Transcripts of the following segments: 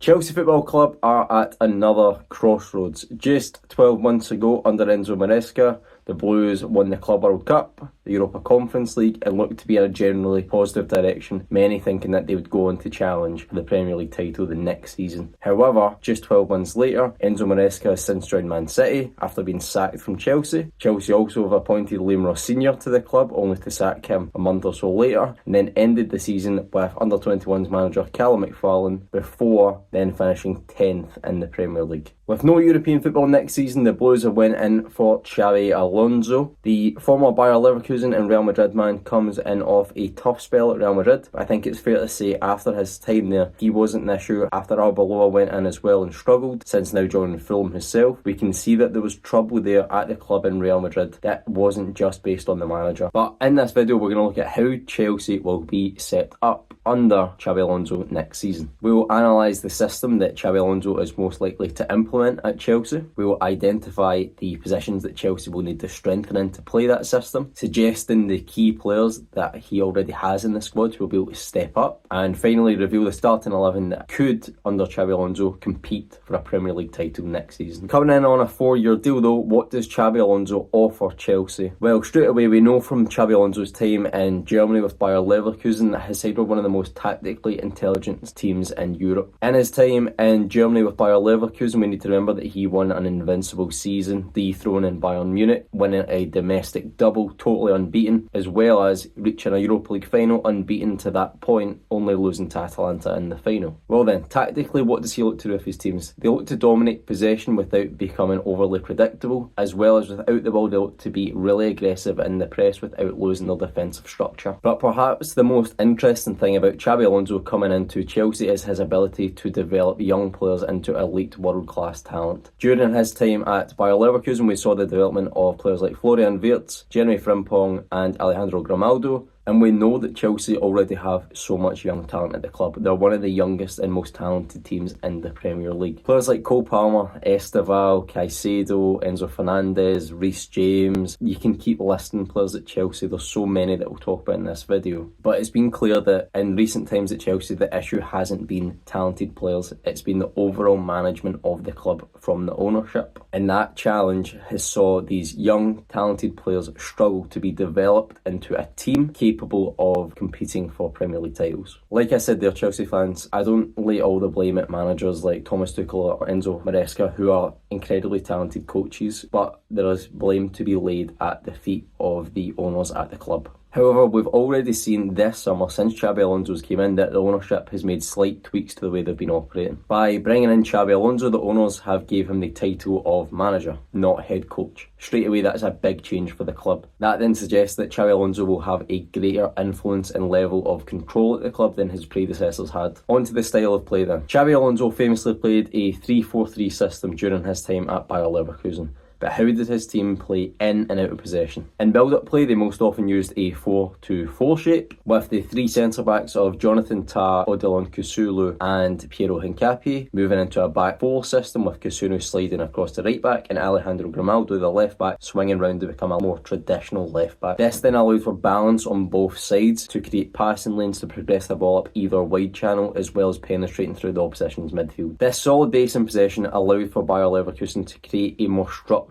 Chelsea Football Club are at another crossroads. Just 12 months ago, under Enzo Maresca, the Blues won the Club World Cup, the Europa Conference League, and looked to be in a generally positive direction, many thinking that they would go on to challenge for the Premier League title the next season. However, just 12 months later, Enzo Maresca has since joined Man City after being sacked from Chelsea. Chelsea also have appointed Liam Ross Sr. to the club, only to sack him a month or so later, and then ended the season with under-21s manager Callum McFarlane, before then finishing 10th in the Premier League. With no European football next season, the Blues have went in for Xabi Alonso. The former Bayer Leverkusen and Real Madrid man comes in off a tough spell at Real Madrid. I think it's fair to say after his time there, he wasn't an issue. After Arbeloa went in as well and struggled, since now joining Fulham himself, we can see that there was trouble there at the club in Real Madrid. That wasn't just based on the manager. But in this video, we're going to look at how Chelsea will be set up under Xabi Alonso next season. We will analyse the system that Xabi Alonso is most likely to implement at Chelsea. We will identify the positions that Chelsea will need to strengthen in to play that system, suggesting the key players that he already has in the squad who will be able to step up, and finally reveal the starting 11 that could, under Xabi Alonso, compete for a Premier League title next season. Coming in on a 4-year deal though, what does Xabi Alonso offer Chelsea? Well, straight away we know from Xabi Alonso's time in Germany with Bayer Leverkusen that his side were one of the most tactically intelligent teams in Europe. In his time in Germany with Bayer Leverkusen, we need to remember that he won an invincible season, dethroning Bayern Munich, winning a domestic double, totally unbeaten, as well as reaching a Europa League final unbeaten to that point, only losing to Atalanta in the final. Well then, tactically, what does he look to do with his teams? They look to dominate possession without becoming overly predictable, as well as without the ball they look to be really aggressive in the press without losing their defensive structure. But perhaps the most interesting thing about Xabi Alonso coming into Chelsea is his ability to develop young players into elite world-class talent. During his time at Bayer Leverkusen, we saw the development of players like Florian Wirtz, Jeremy Frimpong and Alejandro Grimaldo, and we know that Chelsea already have so much young talent at the club. They're one of the youngest and most talented teams in the Premier League. Players like Cole Palmer, Esteval, Caicedo, Enzo Fernandez, Reece James. You can keep listing players at Chelsea. There's so many that we'll talk about in this video. But it's been clear that in recent times at Chelsea, the issue hasn't been talented players. It's been the overall management of the club from the ownership. And that challenge has saw these young, talented players struggle to be developed into a team capable of competing for Premier League titles. Like I said there, Chelsea fans, I don't lay all the blame at managers like Thomas Tuchel or Enzo Maresca, who are incredibly talented coaches, but there is blame to be laid at the feet of the owners at the club. However, we've already seen this summer, since Xabi Alonso's came in, that the ownership has made slight tweaks to the way they've been operating. By bringing in Xabi Alonso, the owners have gave him the title of manager, not head coach. Straight away, that's a big change for the club. That then suggests that Xabi Alonso will have a greater influence and level of control at the club than his predecessors had. On to the style of play then. Xabi Alonso famously played a 3-4-3 system during his time at Bayer Leverkusen. But how did his team play in and out of possession? In build-up play, they most often used a 4-2-4 shape, with the three centre-backs of Jonathan Tah, Odilon Kusulu and Piero Hincapié moving into a back four system, with Kusunu sliding across the right-back and Alejandro Grimaldo, the left-back, swinging round to become a more traditional left-back. This then allowed for balance on both sides to create passing lanes to progress the ball up either wide channel, as well as penetrating through the opposition's midfield. This solid base in possession allowed for Bayer Leverkusen to create a more structured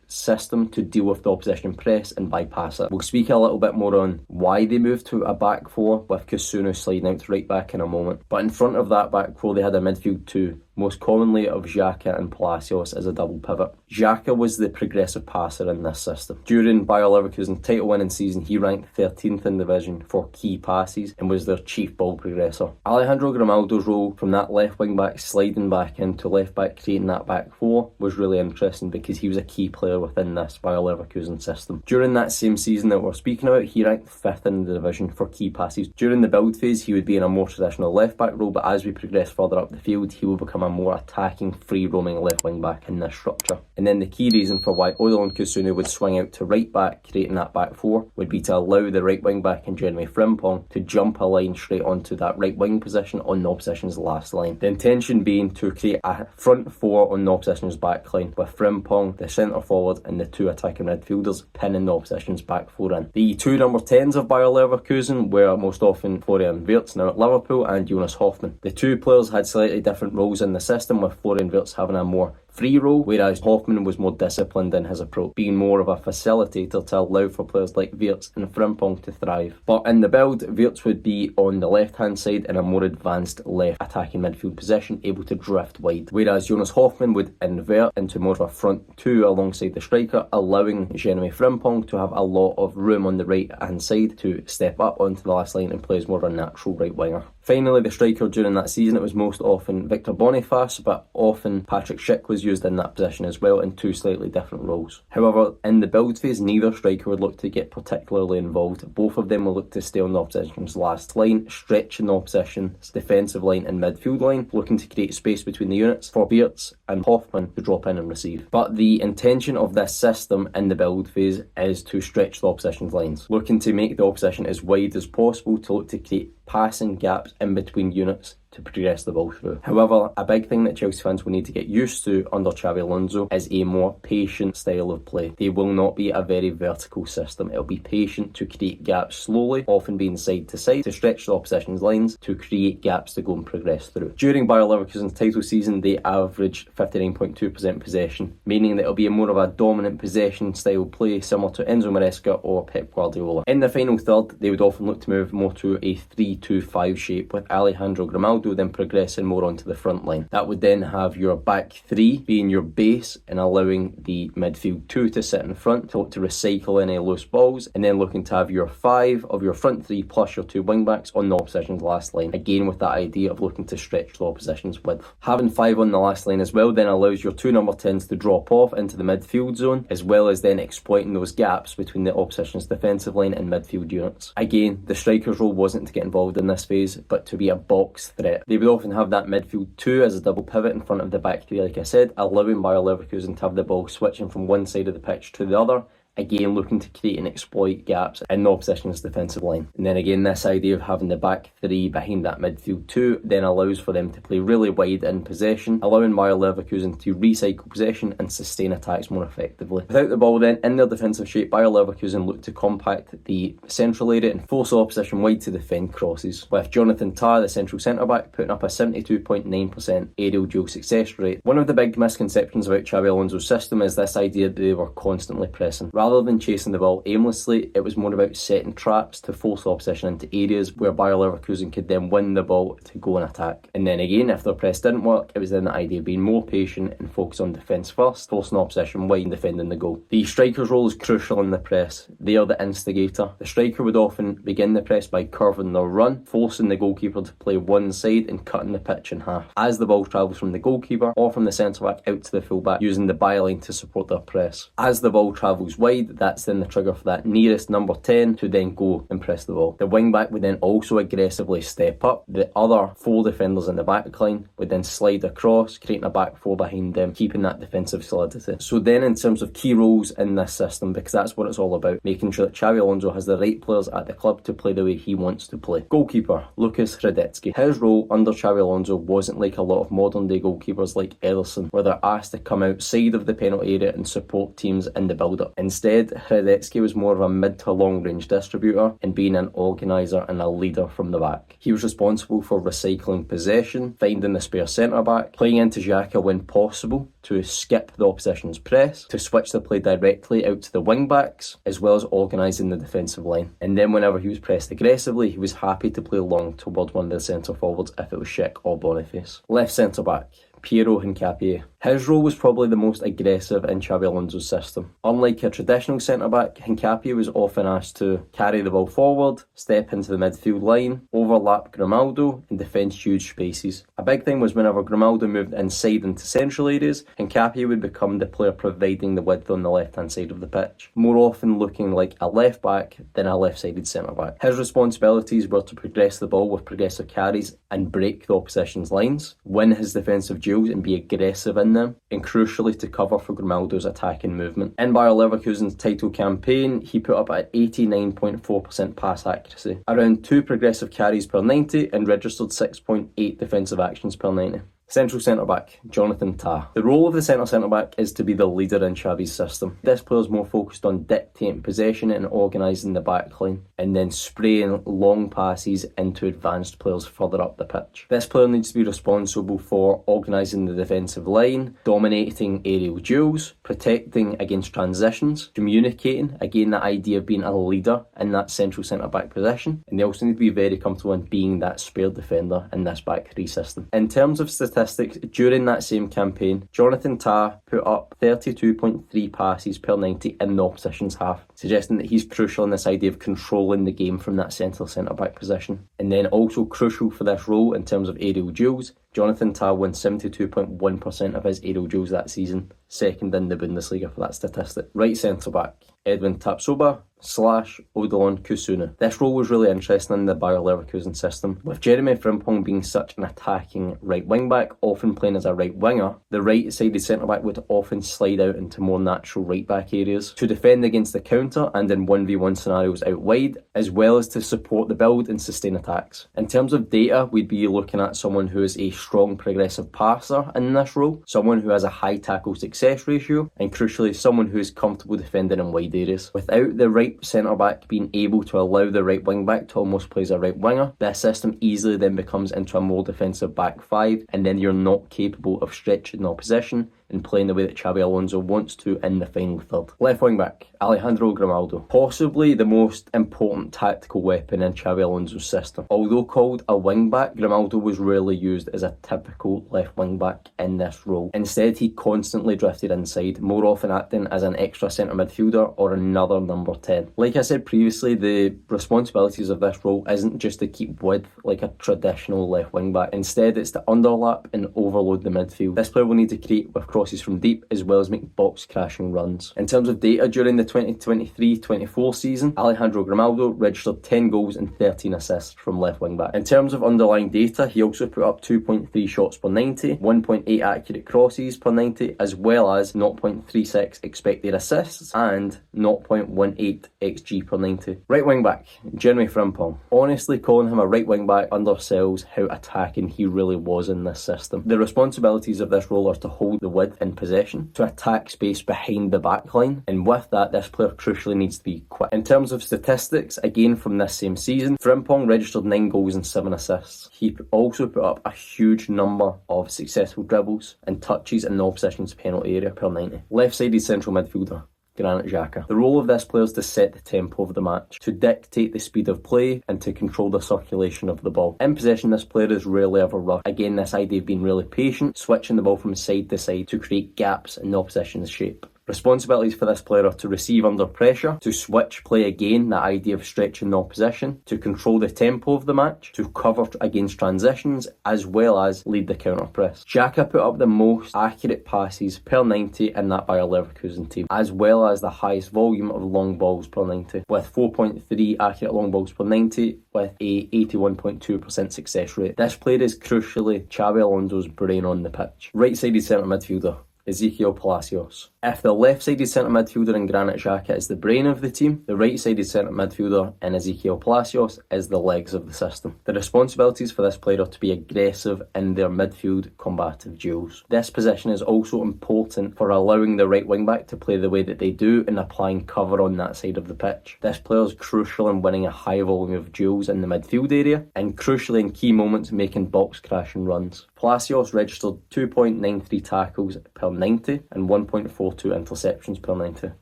system to deal with the opposition press and bypass it. We'll speak a little bit more on why they moved to a back four, with Kusunu sliding out to right back in a moment. But in front of that back four, they had a midfield two, most commonly of Xhaka and Palacios as a double pivot. Xhaka was the progressive passer in this system. During Bayer Leverkusen's title winning season, he ranked 13th in the division for key passes and was their chief ball progressor. Alejandro Grimaldo's role from that left wing back sliding back into left back, creating that back four, was really interesting because he was a key player within this Bayer Leverkusen system. During that same season that we're speaking about, he ranked 5th in the division for key passes. During the build phase, he would be in a more traditional left back role, but as we progress further up the field, he will become a more attacking, free-roaming left wing back in this structure. And then the key reason for why Odilon Kusunu would swing out to right back, creating that back four, would be to allow the right wing back in Jeremy Frimpong to jump a line straight onto that right wing position on the opposition's last line. The intention being to create a front four on the opposition's back line, with Frimpong, the centre forward, forward and the two attacking midfielders pinning the opposition's back four in. The two number 10s of Bayer Leverkusen were most often Florian Wirtz, now at Liverpool, and Jonas Hoffmann. The two players had slightly different roles in the system, with Florian Wirtz having a more free role, whereas Hoffmann was more disciplined in his approach, being more of a facilitator to allow for players like Wirtz and Frimpong to thrive. But in the build, Wirtz would be on the left-hand side in a more advanced left attacking midfield position, able to drift wide, whereas Jonas Hoffmann would invert into more of a front two alongside the striker, allowing Jeremy Frimpong to have a lot of room on the right-hand side to step up onto the last line and play as more of a natural right winger. Finally, the striker during that season, it was most often Victor Boniface, but often Patrick Schick was used in that position as well in two slightly different roles. However, in the build phase, neither striker would look to get particularly involved. Both of them will look to stay on the opposition's last line, stretching the opposition's defensive line and midfield line, looking to create space between the units for Wirtz and Hoffmann to drop in and receive. But the intention of this system in the build phase is to stretch the opposition's lines, looking to make the opposition as wide as possible to look to create passing gaps in between units to progress the ball through. However, a big thing that Chelsea fans will need to get used to under Xabi Alonso is a more patient style of play. They will not be a very vertical system. It'll be patient to create gaps slowly, often being side to side, to stretch the opposition's lines, to create gaps to go and progress through. During Bayer Leverkusen's title season, they averaged 59.2% possession, meaning that it'll be a more of a dominant possession style play, similar to Enzo Maresca or Pep Guardiola. In the final third, they would often look to move more to a 3-2-5 shape, with Alejandro Grimaldo then progressing more onto the front line. That would then have your back three being your base and allowing the midfield two to sit in front to look to recycle any loose balls, and then looking to have your five of your front three plus your two wing backs on the opposition's last line, again with that idea of looking to stretch the opposition's width. Having five on the last line as well then allows your two number 10s to drop off into the midfield zone, as well as then exploiting those gaps between the opposition's defensive line and midfield units. Again, the striker's role wasn't to get involved in this phase, but to be a box threat. They would often have that midfield two as a double pivot in front of the back three, like I said, allowing Bayer Leverkusen to have the ball switching from one side of the pitch to the other, again looking to create and exploit gaps in the opposition's defensive line. And then again, this idea of having the back three behind that midfield two then allows for them to play really wide in possession, allowing Bayer Leverkusen to recycle possession and sustain attacks more effectively. Without the ball then, in their defensive shape, Bayer Leverkusen look to compact the central area and force the opposition wide to defend crosses, with Jonathan Tah, the central centre-back, putting up a 72.9% aerial duel success rate. One of the big misconceptions about Xabi Alonso's system is this idea that they were constantly pressing. Rather than chasing the ball aimlessly, it was more about setting traps to force the opposition into areas where Bayer Leverkusen could then win the ball to go and attack. And then again, if their press didn't work, it was then the idea of being more patient and focus on defence first, forcing the opposition wide and defending the goal. The striker's role is crucial in the press. They are the instigator. The striker would often begin the press by curving their run, forcing the goalkeeper to play one side and cutting the pitch in half as the ball travels from the goalkeeper or from the centre-back out to the full-back, using the byline to support their press. As the ball travels wide, that's then the trigger for that nearest number 10 to then go and press the ball. The wing back would then also aggressively step up. The other four defenders in the back line would then slide across, creating a back four behind them, keeping that defensive solidity. So then in terms of key roles in this system, because that's what it's all about, making sure that Xabi Alonso has the right players at the club to play the way he wants to play. Goalkeeper, Lukas Hradecky. His role under Xabi Alonso wasn't like a lot of modern day goalkeepers like Ederson, where they're asked to come outside of the penalty area and support teams in the build-up. Instead, Hradecky was more of a mid to long range distributor and being an organiser and a leader from the back. He was responsible for recycling possession, finding the spare centre back, playing into Xhaka when possible to skip the opposition's press, to switch the play directly out to the wing backs, as well as organising the defensive line. And then whenever he was pressed aggressively, he was happy to play long towards one of the centre forwards if it was Schick or Boniface. Left centre back, Piero Hincapié. His role was probably the most aggressive in Xabi Alonso's system. Unlike a traditional centre-back, Hincapié was often asked to carry the ball forward, step into the midfield line, overlap Grimaldo and defend huge spaces. A big thing was whenever Grimaldo moved inside into central areas, Hincapié would become the player providing the width on the left-hand side of the pitch, more often looking like a left-back than a left-sided centre-back. His responsibilities were to progress the ball with progressive carries and break the opposition's lines, win his defensive duels and be aggressive in them, and crucially to cover for Grimaldo's attacking movement. In Bayer Leverkusen's title campaign, he put up at 89.4% pass accuracy, around 2 progressive carries per 90 and registered 6.8 defensive actions per 90. Central centre-back, Jonathan Tah. The role of the centre-back is to be the leader in Xabi's system. This player is more focused on dictating possession and organising the backline, and then spraying long passes into advanced players further up the pitch. This player needs to be responsible for organising the defensive line, dominating aerial duels, protecting against transitions, communicating, again that idea of being a leader in that central centre-back position, and they also need to be very comfortable in being that spare defender in this back three system. In terms of statistics, during that same campaign, Jonathan Tah put up 32.3 passes per 90 in the opposition's half, suggesting that he's crucial in this idea of controlling the game from that centre-back position. And then also crucial for this role in terms of aerial duels, Jonathan Tah won 72.1% of his aerial duels that season, second in the Bundesliga for that statistic. Right centre-back, Edwin Tapsoba / Odilon Kusuna. This role was really interesting in the Bayer Leverkusen system. With Jeremy Frimpong being such an attacking right wing-back, often playing as a right winger, the right-sided centre-back would often slide out into more natural right-back areas to defend against the counter and in 1v1 scenarios out wide, as well as to support the build and sustain attacks. In terms of data, we'd be looking at someone who is a strong progressive passer in this role, someone who has a high tackle success ratio, and crucially someone who is comfortable defending in wide areas. Without the right centre-back being able to allow the right wing-back to almost play as a right winger, this system easily then becomes into a more defensive back five, and then you're not capable of stretching the opposition and playing the way that Xabi Alonso wants to in the final third. Left wing back, Alejandro Grimaldo. Possibly the most important tactical weapon in Xabi Alonso's system. Although called a wing back, Grimaldo was rarely used as a typical left wing back in this role. Instead, he constantly drifted inside, more often acting as an extra centre midfielder or another number 10. Like I said previously, the responsibilities of this role isn't just to keep width like a traditional left wing back. Instead, it's to underlap and overload the midfield. This player will need to create with crosses from deep, as well as make box crashing runs. In terms of data, during the 2023-24 season, Alejandro Grimaldo registered 10 goals and 13 assists from left wing back. In terms of underlying data, he also put up 2.3 shots per 90, 1.8 accurate crosses per 90, as well as 0.36 expected assists and 0.18 XG per 90. Right wing back, Jeremy Frimpong. Honestly, calling him a right wing back undersells how attacking he really was in this system. The responsibilities of this role are to hold the width in possession, to attack space behind the backline, and with that, this player crucially needs to be quick. In terms of statistics, again from this same season, Frimpong registered 9 goals and 7 assists. He also put up a huge number of successful dribbles and touches in the opposition's penalty area per 90. Left-sided central midfielder, Granit Xhaka. The role of this player is to set the tempo of the match, to dictate the speed of play and to control the circulation of the ball. In possession, this player is rarely ever rushed. Again, this idea of being really patient, switching the ball from side to side to create gaps in the opposition's shape. Responsibilities for this player are to receive under pressure, to switch play again, that idea of stretching the opposition, to control the tempo of the match, to cover against transitions, as well as lead the counter press. Xhaka put up the most accurate passes per 90 in that Bayer Leverkusen team, as well as the highest volume of long balls per 90, with 4.3 accurate long balls per 90 with a 81.2% success rate. This player is crucially Xabi Alonso's brain on the pitch. Right-sided centre midfielder, Ezequiel Palacios. If the left-sided centre midfielder in Granit Xhaka is the brain of the team, the right-sided centre midfielder in Ezequiel Palacios is the legs of the system. The responsibilities for this player are to be aggressive in their midfield combative duels. This position is also important for allowing the right wing-back to play the way that they do and applying cover on that side of the pitch. This player is crucial in winning a high volume of duels in the midfield area and crucially in key moments making box crashing runs. Palacios registered 2.93 tackles per 90 and 1.42 interceptions per 90,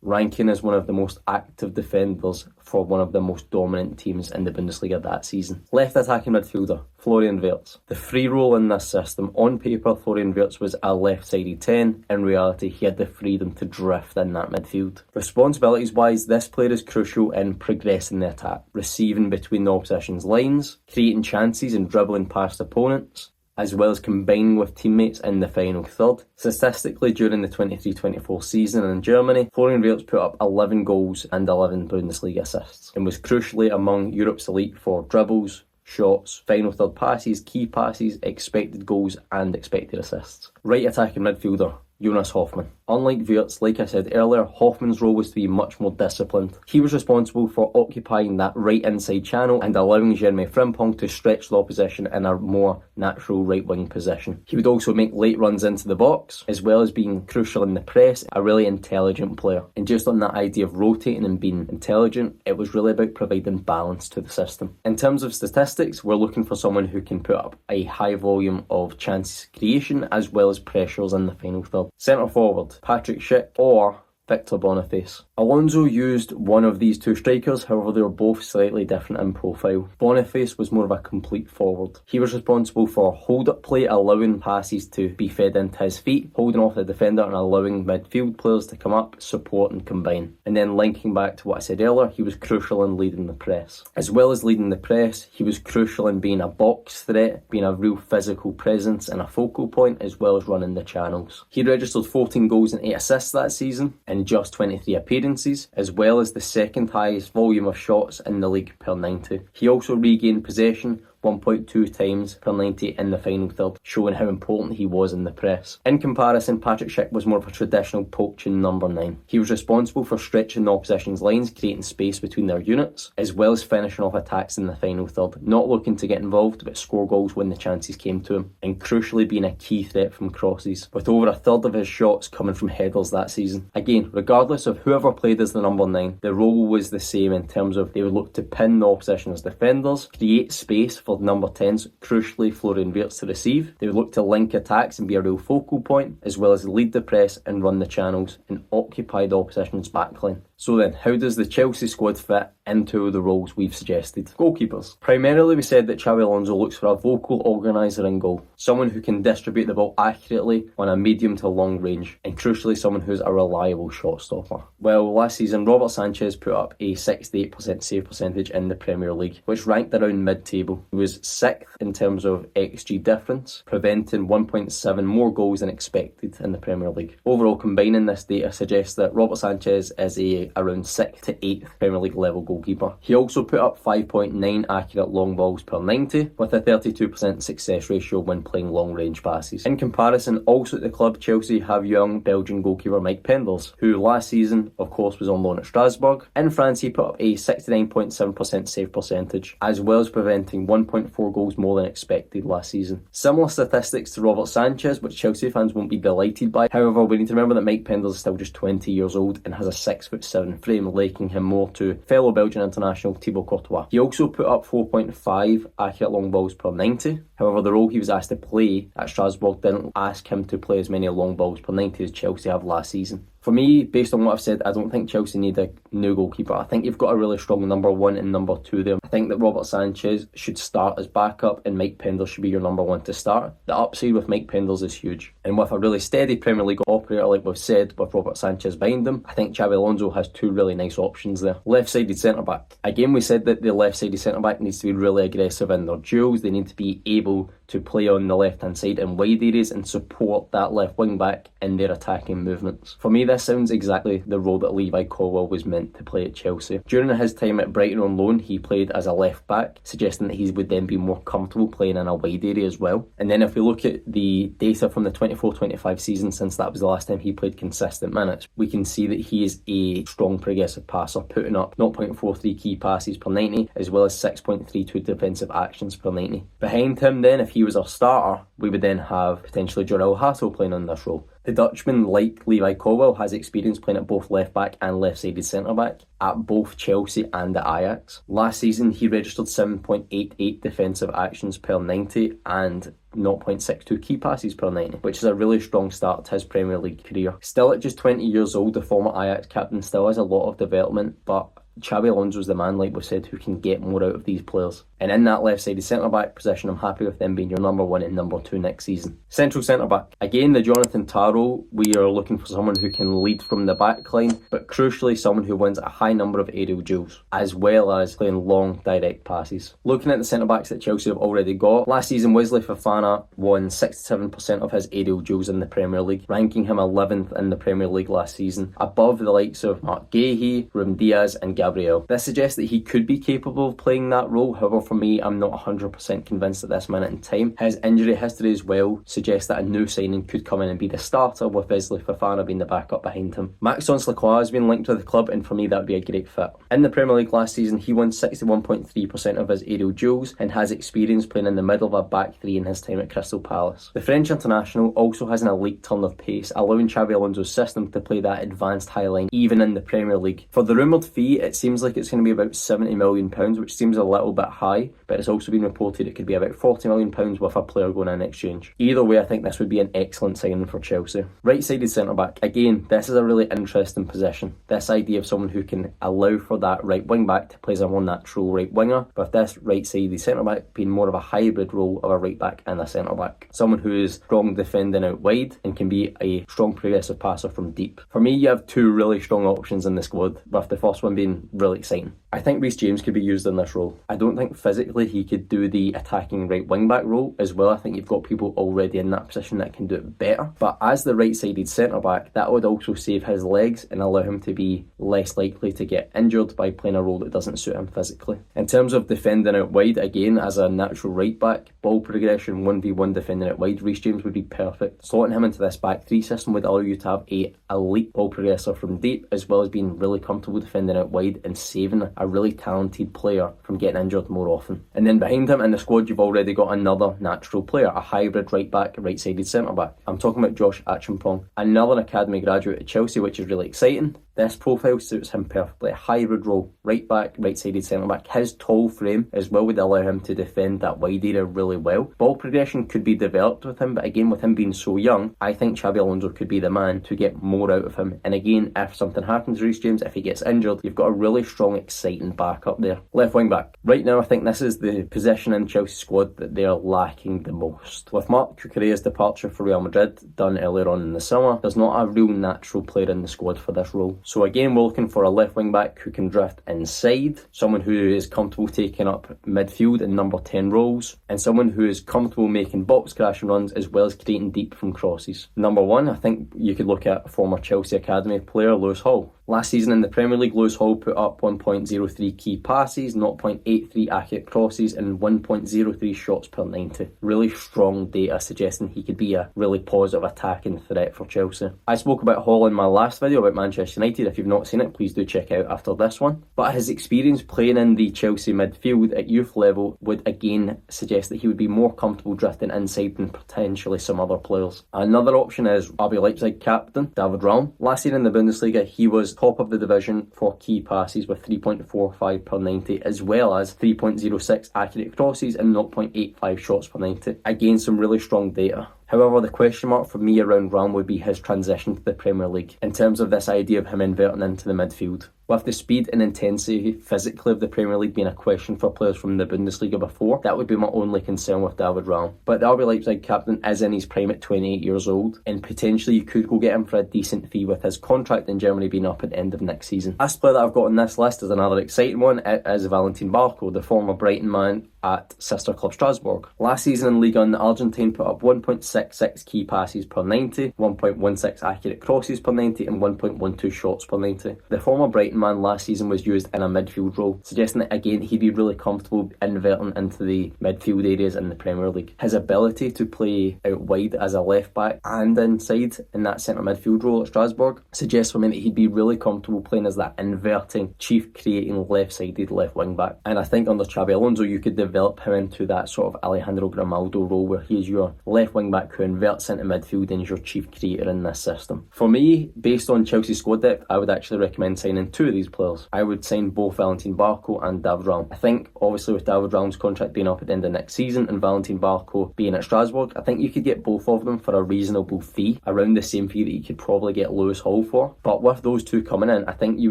ranking as one of the most active defenders for one of the most dominant teams in the Bundesliga that season. Left attacking midfielder, Florian Wirtz. The free role in this system, on paper Florian Wirtz was a left-sided 10, in reality he had the freedom to drift in that midfield. Responsibilities wise, this player is crucial in progressing the attack, receiving between the opposition's lines, creating chances and dribbling past opponents, as well as combining with teammates in the final third. Statistically, during the 23-24 season in Germany, Florian Wirtz put up 11 goals and 11 Bundesliga assists, and was crucially among Europe's elite for dribbles, shots, final third passes, key passes, expected goals and expected assists. Right attacking midfielder, Jonas Hoffmann. Unlike Wirtz, like I said earlier, Hoffman's role was to be much more disciplined. He was responsible for occupying that right inside channel and allowing Jeremy Frimpong to stretch the opposition in a more natural right wing position. He would also make late runs into the box, as well as being crucial in the press, a really intelligent player. And just on that idea of rotating and being intelligent, it was really about providing balance to the system. In terms of statistics, we're looking for someone who can put up a high volume of chance creation as well as pressures in the final third. Centre forward, Patrick Schick or Victor Boniface. Alonso used one of these two strikers, however they were both slightly different in profile. Boniface was more of a complete forward. He was responsible for hold-up play, allowing passes to be fed into his feet, holding off the defender and allowing midfield players to come up, support and combine. And then linking back to what I said earlier, he was crucial in leading the press. As well as leading the press, he was crucial in being a box threat, being a real physical presence and a focal point, as well as running the channels. He registered 14 goals and 8 assists that season in just 23 appearances, as well as the second highest volume of shots in the league per 90. He also regained possession 1.2 times per 90 in the final third, showing how important he was in the press. In comparison, Patrick Schick was more of a traditional poaching number 9. He was responsible for stretching the opposition's lines, creating space between their units, as well as finishing off attacks in the final third, not looking to get involved but score goals when the chances came to him, and crucially being a key threat from crosses, with over a third of his shots coming from headers that season. Again, regardless of whoever played as the number 9, the role was the same in terms of they would look to pin the opposition's defenders, create space for number 10s, crucially Florian Wirtz, to receive. They would look to link attacks and be a real focal point, as well as lead the press and run the channels and occupy the opposition's backline. So then, how does the Chelsea squad fit into the roles we've suggested? Goalkeepers. Primarily, we said that Xabi Alonso looks for a vocal organiser in goal, someone who can distribute the ball accurately on a medium to long range, and crucially someone who's a reliable shot stopper. Well, last season, Robert Sanchez put up a 68% save percentage in the Premier League, which ranked around mid-table. He was 6th in terms of XG difference, preventing 1.7 more goals than expected in the Premier League. Overall, combining this data suggests that Robert Sanchez is around 6th to 8th Premier League level goalkeeper. He also put up 5.9 accurate long balls per 90, with a 32% success ratio when playing long range passes. In comparison, also at the club, Chelsea have young Belgian goalkeeper Mike Penders, who last season of course was on loan at Strasbourg. In France, he put up a 69.7% save percentage, as well as preventing 1.4 goals more than expected last season. Similar statistics to Robert Sanchez, which Chelsea fans won't be delighted by. However, we need to remember that Mike Penders is still just 20 years old and has a 6'7" frame, linking him more to fellow Belgian international Thibaut Courtois. He also put up 4.5 accurate long balls per 90. However, the role he was asked to play at Strasbourg didn't ask him to play as many long balls per 90 as Chelsea have last season. For me, based on what I've said, I don't think Chelsea need a new goalkeeper. I think you've got a really strong number 1 and number 2 there. I think that Robert Sanchez should start as backup and Mike Penders should be your number 1 to start. The upside with Mike Penders is huge. And with a really steady Premier League operator, like we've said, with Robert Sanchez behind him, I think Xabi Alonso has 2 really nice options there. Left-sided centre-back. Again, we said that the left-sided centre-back needs to be really aggressive in their duels. They need to be able to play on the left-hand side in wide areas and support that left wing-back in their attacking movements. For me, this sounds exactly the role that Levi Colwill was meant to play at Chelsea. During his time at Brighton on loan, he played as a left-back, suggesting that he would then be more comfortable playing in a wide area as well. And then if we look at the data from the 24-25 season, since that was the last time he played consistent minutes, we can see that he is a strong progressive passer, putting up 0.43 key passes per 90, as well as 6.32 defensive actions per 90. Behind him then, if he was our starter, we would then have potentially Jorel Hato playing on this role. The Dutchman, like Levi Colwill, has experience playing at both left-back and left-sided centre-back at both Chelsea and at Ajax. Last season, he registered 7.88 defensive actions per 90 and 0.62 key passes per 90, which is a really strong start to his Premier League career. Still at just 20 years old, the former Ajax captain still has a lot of development, but Xabi Alonso's the man, like we said, who can get more out of these players. And in that left-sided centre-back position, I'm happy with them being your number 1 and number 2 next season. Central centre-back. Again, the Jonathan Tah role, we are looking for someone who can lead from the back line, but crucially someone who wins a high number of aerial duels, as well as playing long, direct passes. Looking at the centre-backs that Chelsea have already got, last season Wesley Fofana won 67% of his aerial duels in the Premier League, ranking him 11th in the Premier League last season, above the likes of Mark Guéhi, Ruben Diaz and Gabriel. This suggests that he could be capable of playing that role. However, for me, I'm not 100% convinced at this minute in time. His injury history as well suggests that a new signing could come in and be the starter, with Wesley Fofana being the backup behind him. Maxence Lacroix has been linked to the club, and for me that would be a great fit. In the Premier League last season, he won 61.3% of his aerial duels and has experience playing in the middle of a back three in his time at Crystal Palace. The French international also has an elite turn of pace, allowing Xabi Alonso's system to play that advanced high line even in the Premier League. For the rumoured fee, it seems like it's going to be about £70 million, which seems a little bit high, but it's also been reported it could be about £40 million with a player going in exchange. Either way, I think this would be an excellent signing for Chelsea. Right-sided centre-back. Again, this is a really interesting position. This idea of someone who can allow for that right wing-back to play as a more natural right winger, with this right-sided centre-back being more of a hybrid role of a right-back and a centre-back. Someone who is strong defending out wide and can be a strong progressive passer from deep. For me, you have two really strong options in the squad, with the first one being really exciting. I think Reece James could be used in this role. I don't think physically he could do the attacking right wing-back role as well. I think you've got people already in that position that can do it better. But as the right-sided centre-back, that would also save his legs and allow him to be less likely to get injured by playing a role that doesn't suit him physically. In terms of defending out wide, again, as a natural right-back, ball progression, 1v1 defending out wide, Reece James would be perfect. Slotting him into this back three system would allow you to have a elite ball progressor from deep, as well as being really comfortable defending out wide and saving a really talented player from getting injured more often. And then behind him in the squad, you've already got another natural player, a hybrid right-back, right-sided centre-back. I'm talking about Josh Achimpong, another academy graduate at Chelsea, which is really exciting. This profile suits him perfectly. A hybrid role, right back, right-sided centre-back. His tall frame as well would allow him to defend that wide area really well. Ball progression could be developed with him, but again, with him being so young, I think Xabi Alonso could be the man to get more out of him. And again, if something happens to Reece James, if he gets injured, you've got a really strong, exciting backup there. Left wing back. Right now, I think this is the position in Chelsea's squad that they're lacking the most. With Marc Cucurella's departure for Real Madrid, done earlier on in the summer, there's not a real natural player in the squad for this role. So again, we're looking for a left wing back who can drift inside, someone who is comfortable taking up midfield and number 10 roles, and someone who is comfortable making box crashing runs as well as creating deep from crosses. Number one, I think you could look at former Chelsea Academy player Lewis Hall. Last season in the Premier League, Lewis Hall put up 1.03 key passes, 0.83 accurate crosses and 1.03 shots per 90. Really strong data suggesting he could be a really positive attacking threat for Chelsea. I spoke about Hall in my last video about Manchester United. If you've not seen it, please do check out after this one. But his experience playing in the Chelsea midfield at youth level would again suggest that he would be more comfortable drifting inside than potentially some other players. Another option is RB Leipzig captain David Raum. Last year in the Bundesliga, he was top of the division for key passes with 3.45 per 90, as well as 3.06 accurate crosses and 0.85 shots per 90. Again, some really strong data. However, the question mark for me around Raum would be his transition to the Premier League, in terms of this idea of him inverting into the midfield. With the speed and intensity physically of the Premier League being a question for players from the Bundesliga before, that would be my only concern with David Raum. But the RB Leipzig captain is in his prime at 28 years old, and potentially you could go get him for a decent fee with his contract in Germany being up at the end of next season. Last player that I've got on this list is another exciting one. It is Valentin Barco, the former Brighton man at sister club Strasbourg. Last season in Ligue 1, the Argentine put up 1.66 key passes per 90, 1.16 accurate crosses per 90 and 1.12 shots per 90. The former Brighton man last season was used in a midfield role, suggesting that again he'd be really comfortable inverting into the midfield areas in the Premier League. His ability to play out wide as a left back and inside in that centre midfield role at Strasbourg suggests for me that he'd be really comfortable playing as that inverting, chief creating left-sided left wing back. And I think under Xabi Alonso you could develop him into that sort of Alejandro Grimaldo role where he is your left wing back who inverts into midfield and is your chief creator in this system. For me, based on Chelsea's squad depth, I would actually recommend signing two of these players. I would sign both Valentin Barco and David Raum. I think obviously with David Raum's contract being up at the end of next season and Valentin Barco being at Strasbourg, I think you could get both of them for a reasonable fee, around the same fee that you could probably get Lewis Hall for. But with those two coming in, I think you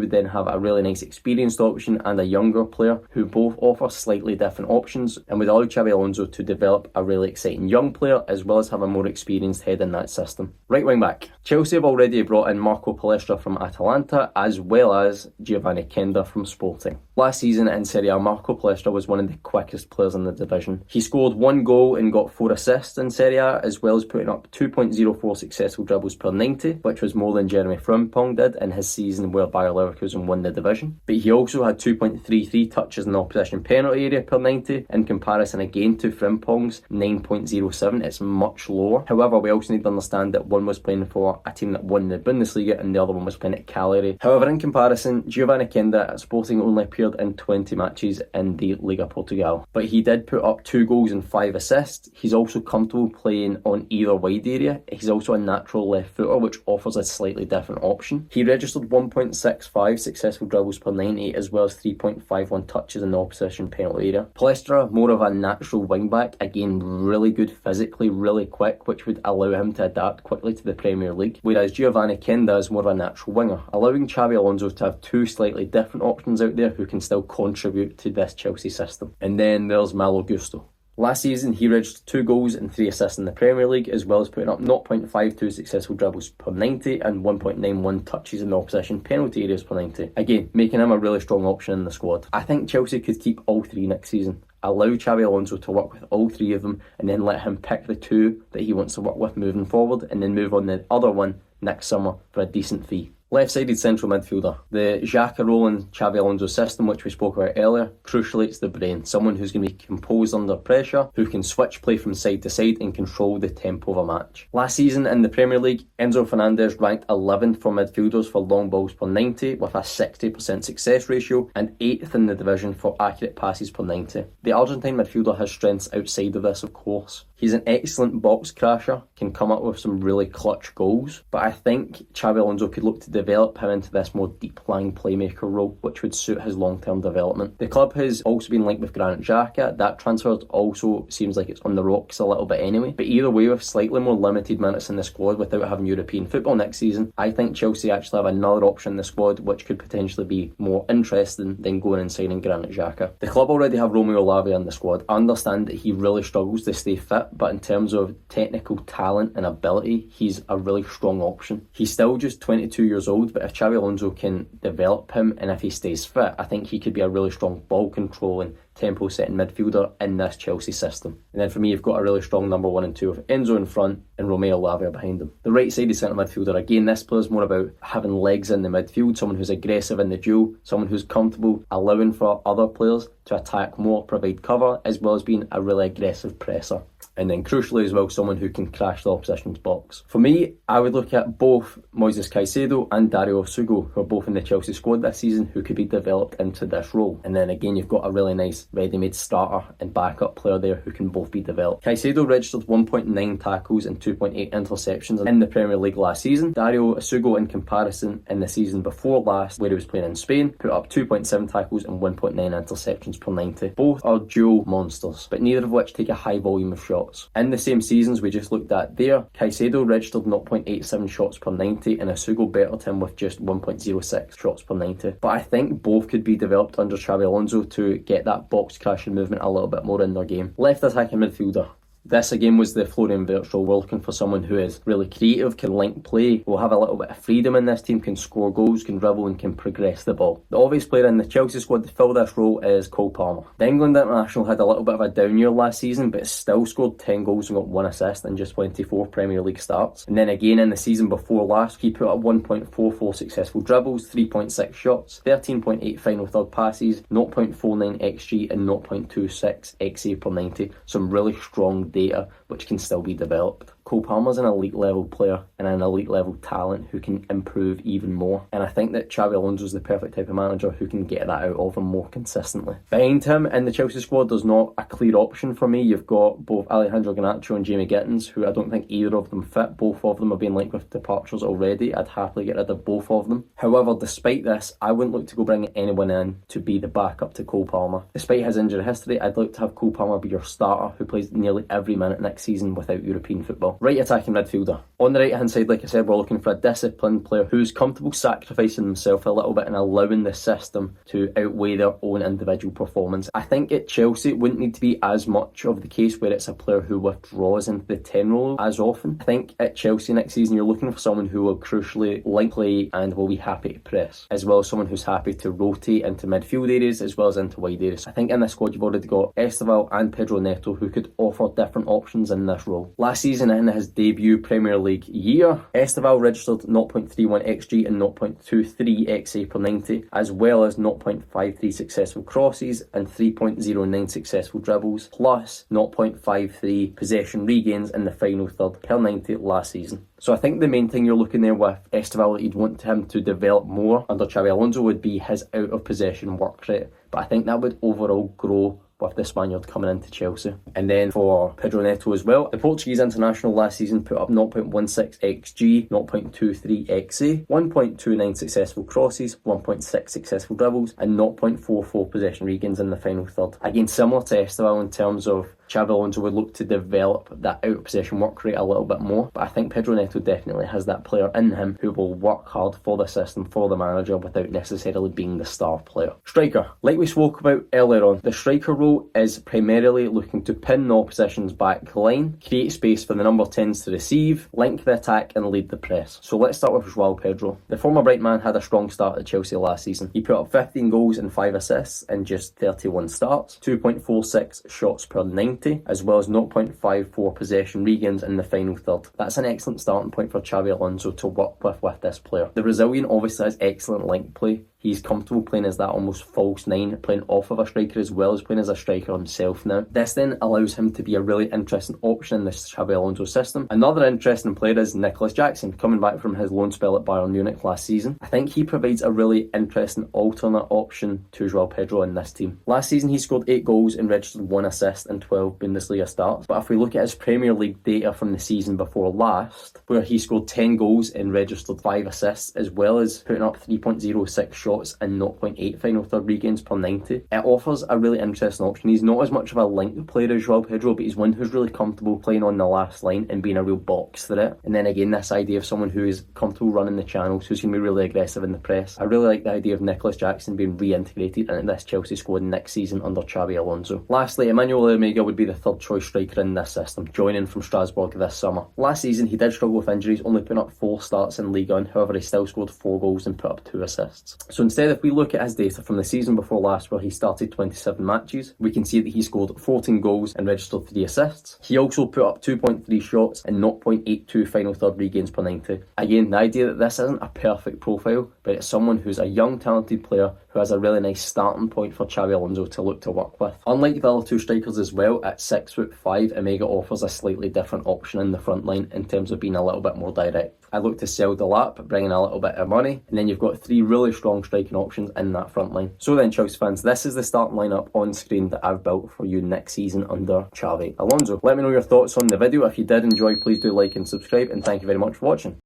would then have a really nice experienced option and a younger player who both offer slightly different options and would allow Xabi Alonso to develop a really exciting young player as well as have a more experienced head in that system. Right wing back. Chelsea have already brought in Marco Palestra from Atalanta as well as as Giovanni Kenda from Sporting. Last season in Serie A, Marco Palestra was one of the quickest players in the division. He scored 1 goal and got 4 assists in Serie A, as well as putting up 2.04 successful dribbles per 90, which was more than Jeremy Frimpong did in his season where Bayer Leverkusen won the division. But he also had 2.33 touches in the opposition penalty area per 90, in comparison again to Frimpong's 9.07. It's much lower. However, we also need to understand that one was playing for a team that won the Bundesliga and the other one was playing at Cagliari. However, in comparison, Giovanni Kenda at Sporting only appeared in 20 matches in the Liga Portugal, but he did put up 2 goals and 5 assists. He's also comfortable playing on either wide area. He's also a natural left footer, which offers a slightly different option. He registered 1.65 successful dribbles per 90, as well as 3.51 touches in the opposition penalty area. Palestra, more of a natural wing back, again really good physically, really quick, which would allow him to adapt quickly to the Premier League, whereas Giovanni Kenda is more of a natural winger, allowing Xabi Alonso to have 2 slightly different options out there who can still contribute to this Chelsea system. And then there's Malo Gusto. Last season, he registered 2 goals and 3 assists in the Premier League, as well as putting up 0.52 successful dribbles per 90 and 1.91 touches in the opposition penalty areas per 90. Again, making him a really strong option in the squad. I think Chelsea could keep all 3 next season. Allow Xabi Alonso to work with all 3 of them, and then let him pick the 2 that he wants to work with moving forward, and then move on the other one next summer for a decent fee. Left-sided central midfielder. The Xhaka role in Xabi Alonso's system, which we spoke about earlier, crucially the brain. Someone who's going to be composed under pressure, who can switch play from side to side and control the tempo of a match. Last season in the Premier League, Enzo Fernandez ranked 11th for midfielders for long balls per 90 with a 60% success ratio, and 8th in the division for accurate passes per 90. The Argentine midfielder has strengths outside of this, of course. He's an excellent box crasher, can come up with some really clutch goals, but I think Xabi Alonso could look to develop him into this more deep-lying playmaker role, which would suit his long-term development. The club has also been linked with Granit Xhaka. That transfer also seems like it's on the rocks a little bit anyway, but either way, with slightly more limited minutes in the squad without having European football next season, I think Chelsea actually have another option in the squad which could potentially be more interesting than going and signing Granit Xhaka. The club already have Romeo Lavia in the squad. I understand that he really struggles to stay fit, but in terms of technical talent and ability, he's a really strong option. He's still just 22 years old, but if Xabi Alonso can develop him and if he stays fit, I think he could be a really strong ball controlling, tempo setting midfielder in this Chelsea system. And then for me, you've got a really strong number 1 and 2 of Enzo in front and Romeo Lavia behind him. The right-sided centre midfielder, again, this plays more about having legs in the midfield, someone who's aggressive in the duel, someone who's comfortable allowing for other players to attack more, provide cover, as well as being a really aggressive presser. And then crucially as well, someone who can crash the opposition's box. For me, I would look at both Moises Caicedo and Dario Sugo, who are both in the Chelsea squad this season, who could be developed into this role. And then again, you've got a really nice ready-made starter and backup player there who can both be developed. Caicedo registered 1.9 tackles and 2.8 interceptions in the Premier League last season. Dario Sugo, in comparison, in the season before last, where he was playing in Spain, put up 2.7 tackles and 1.9 interceptions per 90. Both are dual monsters, but neither of which take a high volume of shots. In the same seasons we just looked at there, Caicedo registered 0.87 shots per 90 and Asugo bettered him with just 1.06 shots per 90. But I think both could be developed under Xabi Alonso to get that box crashing movement a little bit more in their game. Left attacking midfielder. This again was the Florian Wirtz role. We're looking for someone who is really creative, can link play, will have a little bit of freedom in this team, can score goals, can dribble and can progress the ball. The obvious player in the Chelsea squad to fill this role is Cole Palmer. The England international had a little bit of a down year last season, but still scored 10 goals and got 1 assist in just 24 Premier League starts. And then again in the season before last, he put up 1.44 successful dribbles, 3.6 shots, 13.8 final third passes, 0.49 XG and 0.26 XA per 90. Some really strong data which can still be developed. Cole Palmer's an elite level player and an elite level talent who can improve even more, and I think that Xabi Alonso's the perfect type of manager who can get that out of him more consistently. Behind him in the Chelsea squad, there's not a clear option for me. You've got both Alejandro Garnacho and Jamie Gittins, who I don't think either of them fit. Both of them have been linked with departures already. I'd happily get rid of both of them. However, despite this, I wouldn't look to go bring anyone in to be the backup to Cole Palmer. Despite his injury history, I'd like to have Cole Palmer be your starter who plays nearly every minute next next season without European football. Right attacking midfielder. On the right hand side, like I said, we're looking for a disciplined player who's comfortable sacrificing himself a little bit and allowing the system to outweigh their own individual performance. I think at Chelsea it wouldn't need to be as much of the case where it's a player who withdraws into the 10 role as often. I think at Chelsea next season you're looking for someone who will crucially link play and will be happy to press, as well as someone who's happy to rotate into midfield areas as well as into wide areas. I think in this squad you've already got Esteval and Pedro Neto who could offer different options in this role. Last season in his debut Premier League year, Esteval registered 0.31 XG and 0.23 XA per 90, as well as 0.53 successful crosses and 3.09 successful dribbles, plus 0.53 possession regains in the final third per 90 last season. So I think the main thing you're looking there with Esteval that you'd want him to develop more under Xabi Alonso would be his out of possession work rate, but I think that would overall grow with the Spaniard coming into Chelsea. And then for Pedro Neto as well, the Portuguese international last season put up 0.16 XG, 0.23 XA, 1.29 successful crosses, 1.6 successful dribbles, and 0.44 possession regains in the final third. Again, similar to Esteval in terms of Xabi Alonso would look to develop that out of possession work rate a little bit more, but I think Pedro Neto definitely has that player in him who will work hard for the system, for the manager, without necessarily being the star player. Striker. Like we spoke about earlier on, the striker role is primarily looking to pin the opposition's back line, create space for the number 10s to receive, link the attack and lead the press. So let's start with João Pedro. The former bright man had a strong start at Chelsea last season. He put up 15 goals and 5 assists in just 31 starts, 2.46 shots per 90, as well as 0.54 possession regains in the final third. That's an excellent starting point for Xabi Alonso to work with this player. The Brazilian obviously has excellent link play. He's comfortable playing as that almost false nine, playing off of a striker as well as playing as a striker himself now. This then allows him to be a really interesting option in this Xabi Alonso system. Another interesting player is Nicholas Jackson, coming back from his loan spell at Bayern Munich last season. I think he provides a really interesting alternate option to João Pedro in this team. Last season he scored 8 goals and registered 1 assist in 12 Bundesliga starts, but if we look at his Premier League data from the season before last, where he scored 10 goals and registered 5 assists, as well as putting up 3.06 shots and 0.8 final third regains per 90. It offers a really interesting option. He's not as much of a link player as João Pedro, but he's one who's really comfortable playing on the last line and being a real box threat. And then again, this idea of someone who is comfortable running the channels, who's going to be really aggressive in the press. I really like the idea of Nicholas Jackson being reintegrated into this Chelsea squad next season under Xabi Alonso. Lastly, Emmanuel Omega would be the third choice striker in this system, joining from Strasbourg this summer. Last season he did struggle with injuries, only putting up 4 starts in Ligue 1, however he still scored 4 goals and put up 2 assists. So instead, if we look at his data from the season before last where he started 27 matches, we can see that he scored 14 goals and registered 3 assists. He also put up 2.3 shots and 0.82 final third regains per 90. Again, the idea that this isn't a perfect profile, but it's someone who's a young talented player who has a really nice starting point for Xabi Alonso to look to work with. Unlike the other 2 strikers as well, at 6'5", Omega offers a slightly different option in the front line in terms of being a little bit more direct. I look to sell the lap, bringing a little bit of money, and then you've got 3 really strong striking options in that front line. So then, Chelsea fans, this is the starting lineup on screen that I've built for you next season under Xabi Alonso. Let me know your thoughts on the video. If you did enjoy, please do like and subscribe, and thank you very much for watching.